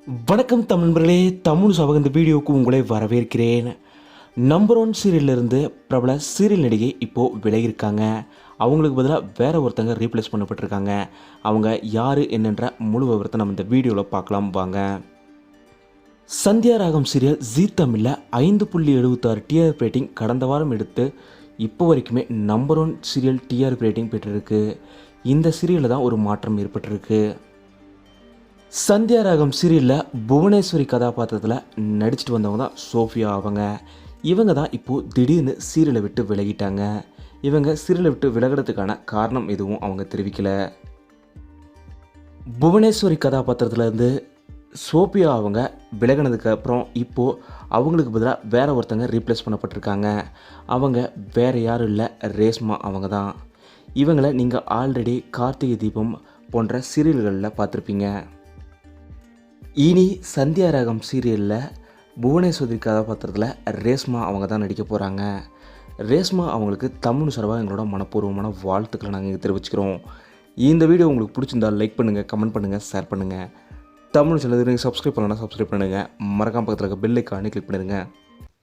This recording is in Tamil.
வணக்கம் தமிழர்களே, தமிழ் சபக இந்த வீடியோவுக்கு உங்களை வரவேற்கிறேன். நம்பர் ஒன் சீரியலிருந்து பிரபல சீரியல் நடிகை இப்போது விலகியிருக்காங்க. அவங்களுக்கு பதிலாக வேற ஒருத்தங்க ரீப்ளேஸ் பண்ணப்பட்டிருக்காங்க. அவங்க யார் என்னென்ற முழு விவரத்தை நம்ம இந்த வீடியோவில் பார்க்கலாம் வாங்க. சந்தியா ராகம் சீரியல் ஜீ தமிழில் 5.76 டிஆர்பி ரேட்டிங் கடந்த வாரம் எடுத்து இப்போ வரைக்குமே number one serial TRP rating பெற்றிருக்கு. இந்த சீரியலில் தான் ஒரு மாற்றம் ஏற்பட்டிருக்கு. சந்தியா ராகம் சீரியலில் புவனேஸ்வரி கதாபாத்திரத்தில் நடிச்சிட்டு வந்தவங்க தான் சோஃபியா. இவங்க தான் இப்போது திடீர்னு சீரியலை விட்டு விலகிட்டாங்க. இவங்க சீரியலை விட்டு விலகிறதுக்கான காரணம் எதுவும் அவங்க தெரிவிக்கலை. புவனேஸ்வரி கதாபாத்திரத்துலேருந்து சோஃபியா அவங்க விலகினதுக்கு அப்புறம் இப்போது அவங்களுக்கு பதிலாக வேற ஒருத்தங்க ரீப்ளேஸ் பண்ணப்பட்டிருக்காங்க. அவங்க வேறு யாரும் இல்லை, ரேஷ்மா அவங்க தான். இவங்களை நீங்கள் ஆல்ரெடி கார்த்திகை தீபம் போன்ற சீரியல்களில் பார்த்துருப்பீங்க. இனி சந்தியா ராகம் சீரியலில் புவனேஸ்வரி கதாபாத்திரத்தில் ரேஷ்மா அவங்க தான் நடிக்க போகிறாங்க. ரேஷ்மா அவங்களுக்கு தமிழ் சார்பாக எங்களோட மனப்பூர்வமான வாழ்த்துக்களை நாங்கள் தெரிவிச்சுக்கிறோம். இந்த வீடியோ உங்களுக்கு பிடிச்சிருந்தால் லைக் பண்ணுங்கள், கமெண்ட் பண்ணுங்கள், ஷேர் பண்ணுங்கள். தமிழ் சேனலுக்கு சப்ஸ்கிரைப் பண்ணலாம், சப்ஸ்கிரைப் பண்ணுங்கள். மறக்காம பக்கத்தில் இருக்க பெல் ஐக்கானை கிளிக் பண்ணிடுங்க.